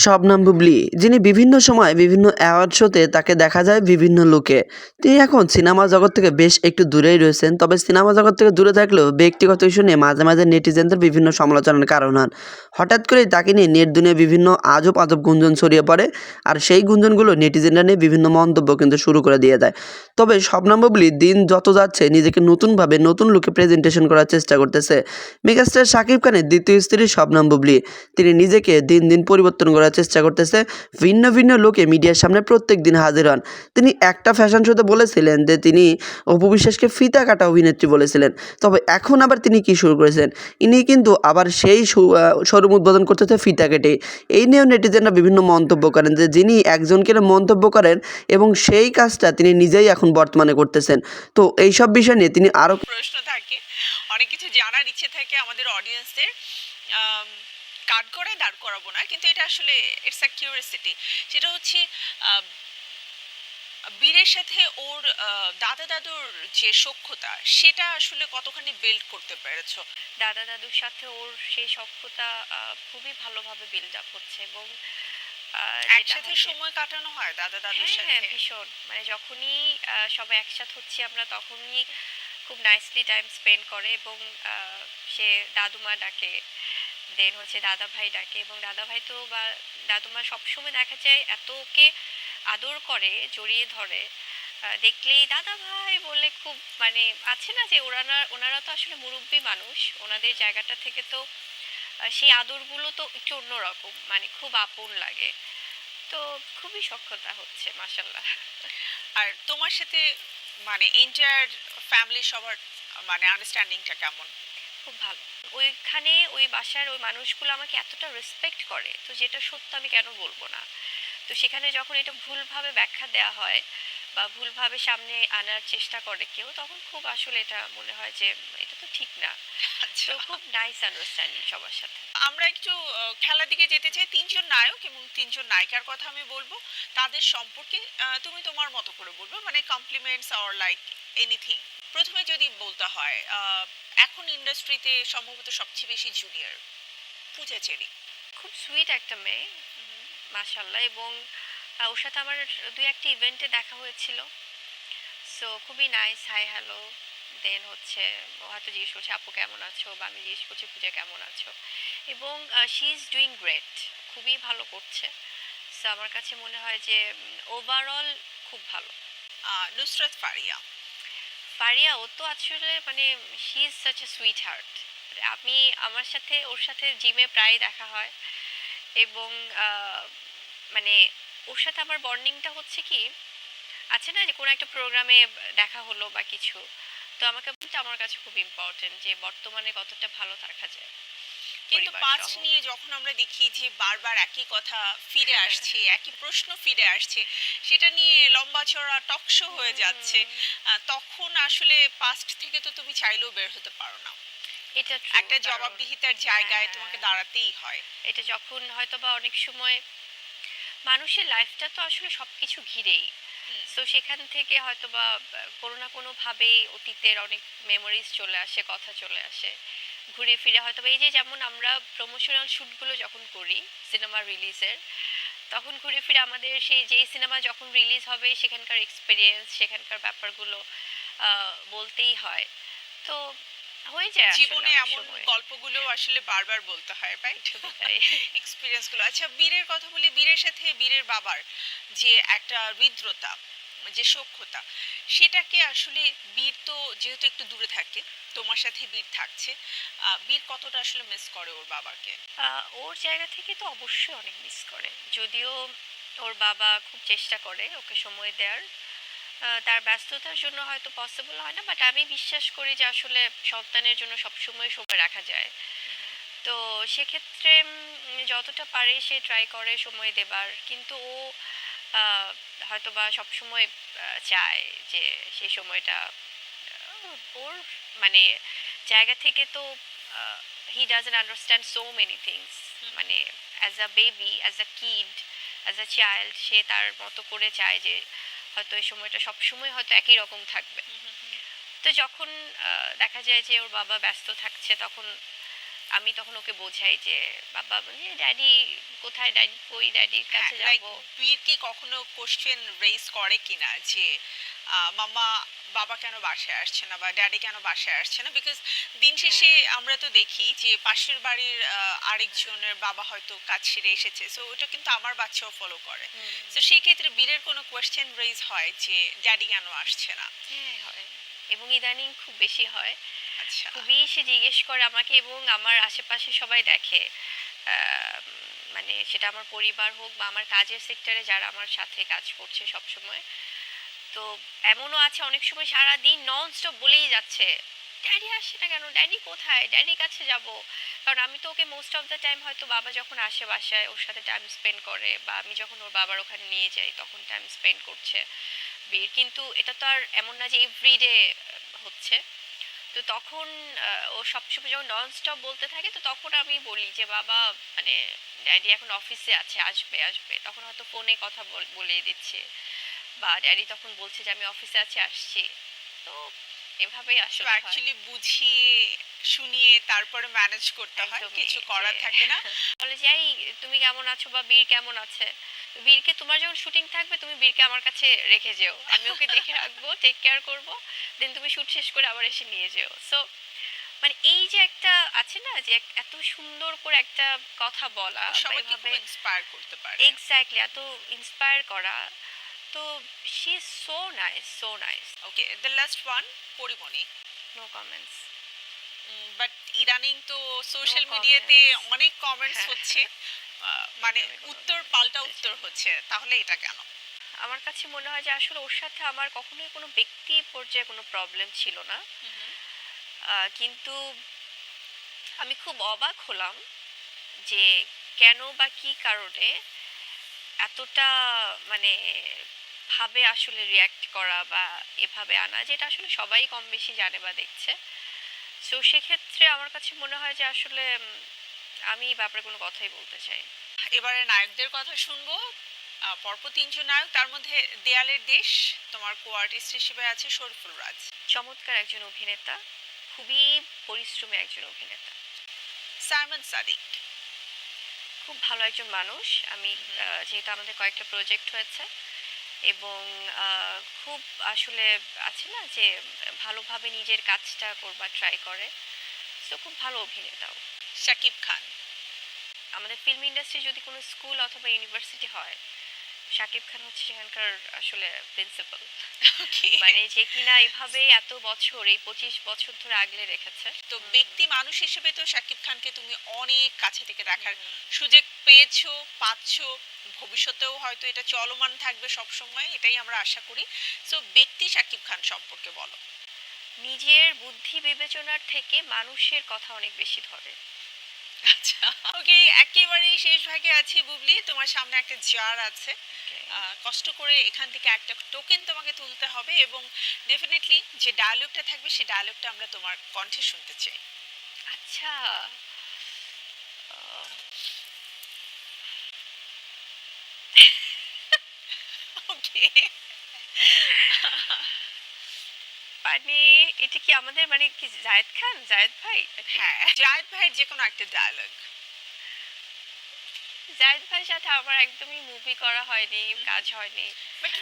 শবনম বুবলী, যিনি বিভিন্ন সময় বিভিন্ন অ্যাওয়ার্ড শোতে তাকে দেখা যায় বিভিন্ন লুকে। তিনি এখন সিনেমা জগৎ থেকে বেশ একটু দূরেই রয়েছেন। তবে সিনেমা জগৎ থেকে দূরে থাকলেও ব্যক্তিগত ইস্যু নিয়ে মাঝে মাঝে নেটিজেনদের বিভিন্ন সমালোচনার কারণ হন। হঠাৎ করেই তাকে নিয়ে নেট দুনিয়ায় বিভিন্ন আজব আজব গুঞ্জন ছড়িয়ে পড়ে, আর সেই গুঞ্জনগুলো নেটিজেনরা নিয়ে বিভিন্ন মন্তব্য কিন্তু শুরু করে দিয়ে দেয়। তবে শবনম বুবলী দিন যত যাচ্ছে নিজেকে নতুনভাবে নতুন লুকে প্রেজেন্টেশন করার চেষ্টা করতেছে। মেগাস্টার শাকিব খানের দ্বিতীয় স্ত্রী শবনম বুবলী, তিনি নিজেকে দিন দিন পরিবর্তন করার চেষ্টা করতেছে। ভিন্ন ভিন্ন লোকে মিডিয়ার সামনে প্রত্যেক দিন হাজির হন। তিনি একটা ফ্যাশন শোতে বলেছিলেন যে তিনি অপু বিশ্বাসকে ফিতা কাটা অভিনেত্রী বলেছিলেন। তবে এখন আবার তিনি কি শুরু করেছেন, ইনি কিন্তু আবার সেই শোরুম উদ্বোধন করতেছে ফিতা কেটে। এই নিয়েও নেটিজেনরা বিভিন্ন মন্তব্য করেন যে যিনি একজনকে মন্তব্য করেন এবং সেই কাজটা তিনি নিজেই এখন বর্তমানে করতেছেন। তো এইসব বিষয় নিয়ে তিনি আরও প্রশ্ন থাকে, অনেক কিছু জানার ইচ্ছে থাকে আমাদের অডিয়েন্সদের। কাট করে দাঁড় করাবো না, কিন্তু এটা আসলে ইটস আ কিউরিওসিটি। সেটা হচ্ছে বীরের সাথে ওর দাদা দাদুর যে সখ্যতা, সেটা আসলে কতখানি বিল্ড করতে পেরেছো? দাদা দাদুর সাথে ওর সেই সখ্যতা খুবই ভালোভাবে বিল্ড আপ হচ্ছে, এবং যেটা একসাথে হচ্ছে, সময় কাটানো হয় দাদা দাদুর হ্যাঁ হ্যাঁ সাথে? ভীষণ, মানে যখনই সবাই একসাথে হচ্ছি আমরা তখনই খুব নাইসলি টাইম স্পেন্ড করে, এবং সে দাদুমা ডাকে, দেন হচ্ছে দাদা ভাই ডাকে, এবং দাদা ভাই তো বা দাদুমা সবসময় দেখা যায় এত ওকে আদর করে, জড়িয়ে ধরে, দেখলেই দাদা ভাই বলে খুব, মানে আছে না যে ওনারা তো আসলে মুরব্বী মানুষ, ওনাদের জায়গাটা থেকে তো সেই আদরগুলো তো একটু অন্যরকম, মানে খুব আপন লাগে। তো খুবই সখ্যতা হচ্ছে মাশাল্লাহ। আর তোমার সাথে মানে এন্টায়ার ফ্যামিলি সবার মানে আন্ডারস্ট্যান্ডিংটা কেমন? খুব ভালো। ওইখানে ওই বাসার ওই মানুষগুলো আমাকে এতটা রেসপেক্ট করে, তো যেটা সত্য আমি কেন বলবো না। তো সেখানে যখন এটা ভুলভাবে ব্যাখ্যা দেয়া হয় বা ভুলভাবে সামনে আনার চেষ্টা করে কেউ, তখন খুব আসলে এটা মনে হয় যে এটা তো ঠিক না। আচ্ছা, তো খুব নাইস আন্ডারস্ট্যান্ডিং সবার সাথে। আমরা একটু খেলার দিকে যেতে চাই। তিনজন নায়ক এবং তিনজন নায়িকার কথা আমি বলবো। তাদের সম্পর্কে তুমি তোমার মতো করে বলবে, মানে কমপ্লিমেন্টস অর লাইক এনিথিং। প্রথমে যদি বলতে হয়, এখন ইন্ডাস্ট্রিতে সম্ভবত সবচেয়ে বেশি জুনিয়র পূজা চেরি। খুব সুইট একটা মেয়ে, মাশাল্লাহ, এবং ওর সাথে আমার দুই একটা ইভেন্টে দেখা হয়েছিল। সো খুবই নাইস, হাই হ্যালো, দেন হচ্ছে ও হয়তো জিজ্ঞেস করছে আপু কেমন আছো, বা আমি জিজ্ঞেস করছি পূজা কেমন আছো, এবং শি ইজ ডুইং গ্রেট, খুবই ভালো করছে। সো আমার কাছে মনে হয় যে ওভারঅল খুব ভালো। নুসরাত ফারিয়া। ফারিয়া, ও তো আসলে মানে she is such a sweet heart. আমি আমার সাথে ওর সাথে জিমে প্রায় দেখা হয়, এবং মানে ওর সাথে আমার বন্ডিংটা হচ্ছে কি, আছে না যে কোনো একটা প্রোগ্রামে দেখা হলো বা কিছু, তো আমাকে বলতে আমার কাছে খুব ইম্পর্টেন্ট যে বর্তমানে কতটা ভালো থাকা যায় কিন্তু পরিবার পাস্ট সহ। নিয়ে যখন আমরা দেখি যে বারবার একই কথা ফিরে আসছে, একই প্রশ্ন ফিরে আসছে, সেটা নিয়ে লম্বা চড়া টক শো হয়ে যাচ্ছে, তখন আসলে পাস্ট থেকে তো তুমি চাইলেও বের হতে পারো না। এটা ট্রু, একটা কারণ জবাবদিহিতার জায়গায় হ্যাঁ, তোমাকে দাঁড়াতেই হয়। এটা যখন হয়তো বা অনেক সময় মানুষের লাইফটা তো আসলে সবকিছু ঘিরেই, হুম, তো সেখান থেকে হয়তো বা কোনো না কোনোভাবেই অতীতের অনেক মেমোরিজ চলে আসে, কথা চলে আসে, ঘুরে ফিরে হয়তো বা এই যে যেমন আমরা প্রমোশনাল শ্যুটগুলো যখন করি সিনেমা রিলিজের, তখন ঘুরে ফিরে আমাদের সেই যেই সিনেমা যখন রিলিজ হবে সেখানকার এক্সপিরিয়েন্স, সেখানকার ব্যাপারগুলো বলতেই হয়। তো হয়ে যায় আসলে জীবনে অনেক এমন সময়। গল্পগুলো আসলে বারবার বলতে হয়, রাইট? খুবই তাই। এক্সপিরিয়েন্স গুলো। আচ্ছা, বীরের কথা বলি। বীরের সাথে বীরের বাবার যে একটা হৃদ্রতা, যে সখ্যতা, সেটাকে আসলে বীর তো যেহেতু একটু দূরে থাকে, তোমার সাথে বীর থাকছে, বীর কতটা আসলে মিস করে ওর বাবাকে? ওর জায়গা থেকে তো অবশ্যই অনেক মিস করে, যদিও ওর বাবা খুব চেষ্টা করে ওকে সময় দেওয়ার, তার ব্যস্ততার জন্য হয়তো পসিবল হয় না, বাট আমি বিশ্বাস করি যে আসলে সন্তানের জন্য সবসময় সময় রাখা যায়। তো সেক্ষেত্রে যতটা পারে সে ট্রাই করে সময় দেবার, কিন্তু ও আহ, হয়তো বা সবসময় চায় যে সেই সময়টা ওর মানে জায়গা থেকে তো he doesn't understand so many things, মানে as a baby, as a kid, as a child সে তার মতো করে চায় যে হয়তো এই সময়টা সবসময় হয়তো একই রকম থাকবে। তো যখন দেখা যায় যে ওর বাবা ব্যস্ত থাকছে, তখন আমি তখন ওকে বোঝাই যে বাবা মানে ড্যাডি কোথায়, ড্যাডি কই, ড্যাডির হ্যাঁ, কাছে লাইক যাব। বীর কি কখনো কোশ্চেন রেইজ করে কিনা যে মাম্মা বাবা কেন বাসায় আসছে না বা ড্যাডি কেন বাসায় আসছে না? বিকজ দিন শেষে হ্যাঁ, আমরা তো দেখি যে পাশের বাড়ির আরেকজনের বাবা হয়তো কাজ সেরে এসেছে, সো ওটা কিন্তু আমার বাচ্চাও ফলো করে। তো হুম, সেই ক্ষেত্রে বীরের কোনো কোয়েশ্চেন রেইজ হয় যে ড্যাডি কেন আসছে না? হ্যাঁ হয়। এবং ইদানিং খুব বেশি হয়। আচ্ছা। খুবই সে জিজ্ঞেস করে আমাকে, এবং আমার আশেপাশে সবাই দেখে। মানে সেটা আমার পরিবার হোক বা আমার কাজের সেক্টরে যারা আমার সাথে কাজ করছে সবসময়। তো এমনও আছে অনেক সময় সারাদিন নন স্টপ বলেই যাচ্ছে, ড্যাডি আসছে না কেন, ড্যাডি কোথায়, ড্যাডির কাছে যাব। কারণ আমি তো ওকে মোস্ট অফ দ্য টাইম হয়তো বাবা যখন আসে বাসায় ওর সাথে টাইম স্পেন্ড করে, বা আমি যখন ওর বাবার ওখানে নিয়ে যাই তখন টাইম স্পেন্ড করছে বীর। কিন্তু এটা তো আর এমন না যে এভরিডে হচ্ছে। তো তখন ও সবসময় যখন নন স্টপ বলতে থাকে, তো তখন আমি বলি যে বাবা মানে ড্যাডি এখন অফিসে আছে, আসবে আসবে, তখন হয়তো ফোনে কথা বলে দিচ্ছে, বা ড্যাডি তখন বলছে যে আমি অফিসে আছি, আসছি। তো এভাবেই তো আসলে হয়। অ্যাকচুয়ালি বুঝিয়ে শুনিয়ে তারপরে ম্যানেজ করতে হয়, একদমই কিছু যে করার থাকে না। বলে যে এই তুমি কেমন আছো বা বীর কেমন আছে। বীরকে তোমার যখন শুটিং থাকবে তুমি বীরকে আমার কাছে রেখে যেও, আমি ওকে দেখে রাখবো, টেক কেয়ার করবো। দেন তুমি শুট শেষ করে আবার এসে নিয়ে যেও। সো মানে এই যে একটা আছে না যে এত সুন্দর করে একটা কথা বলা ও বা সবাইকে খুব এভাবে ইন্সপায়ার করতে পারে। এক্স্যাক্টলি এত ইন্সপায়ার করা। তো she is so nice, so nice. Okay, the last one, Porimoni. No comments. But ইদানিং তো নো সোশ্যাল মিডিয়াতে কমেন্টস। অনেক কমেন্টস হচ্ছে, মানে একদমই কোনো উত্তর comment পাল্টা করতে উত্তর চাই না। হচ্ছে, তাহলে এটা কেন? আমার কাছে মনে হয় যে আসলে ওর সাথে আমার কখনোই কোনো ব্যক্তি পর্যায়ে কোনো প্রবলেম ছিল না। হুম। কিন্তু আমি খুব অবাক হলাম যে কেন বা কি কারণে এতটা মানে ভাবে আসলে রিয়্যাক্ট করা বা এভাবে আনা, যেটা আসলে সবাই কম বেশি জানে বা দেখছে। সো সেক্ষেত্রে আমার কাছে মনে হয় যে আসলে আমি এই ব্যাপারে কোনো কথাই বলতে চাই না। এবারে নায়কদের কথা শুনবো। পরপর তিনজন নায়ক, তার মধ্যে দেয়ালের দেশ, তোমার কো আর্টিস্ট হিসেবে আছে শরীফুল রাজ। চমৎকার একজন অভিনেতা, খুবই পরিশ্রমী একজন অভিনেতা, সাইমন সাদিক। খুব ভালো একজন মানুষ। আমি যেহেতু আমাদের কয়েকটা প্রজেক্ট হয়েছে, এবং খুব আসলে আছে না যে ভালোভাবে নিজের কাজটা করবার ট্রাই করে। তো খুব ভালো অভিনেতাও। শাকিব খান। আমাদের ফিল্ম ইন্ডাস্ট্রি যদি কোনো স্কুল অথবা ইউনিভার্সিটি হয়, শাকিব খান হচ্ছে সেখানকার আসলে প্রিন্সিপাল। ওকে। মানে যে কিনা এইভাবে এত বছর, এই 25 বছর ধরে আগলে রেখেছে। তো ব্যক্তি মানুষ হিসেবে তো শাকিব খানকে তুমি অনেক কাছে থেকে দেখার হুম, সুযোগ পেয়েছো, পাচ্ছো, ভবিষ্যতেও হয়তো এটা চলমান থাকবে সব সময়, এটাই আমরা আশা করি। সো ব্যক্তি শাকিব খান সম্পর্কে বলো। নিজের বুদ্ধি বিবেচনার থেকে মানুষের কথা অনেক বেশি ধরে। আচ্ছা, ওকে, একেবারেই শেষ ভাগে আছি বুবলি, তোমার সামনে একটা জার আছে। Okay. কষ্ট করে এখান থেকে একটা টোকেন তোমাকে তুলতে হবে, এবং ডেফিনেটলি যে ডায়লগটা থাকবে সেই ডায়লগটা আমরা তোমার কণ্ঠে শুনতে চাই। আচ্ছা। আহ, ওকে। মানে এটা কি আমাদের মানে কি জায়েদ খান, জায়েদ ভাই নাকি? হ্যাঁ, জায়েদ ভাইয়ের যে কোনো একটা ডায়লগ। জায়েদ ভাইয়ের সাথে আমার একদমই মুভি করা হয়নি, কাজ হয়নি। বাট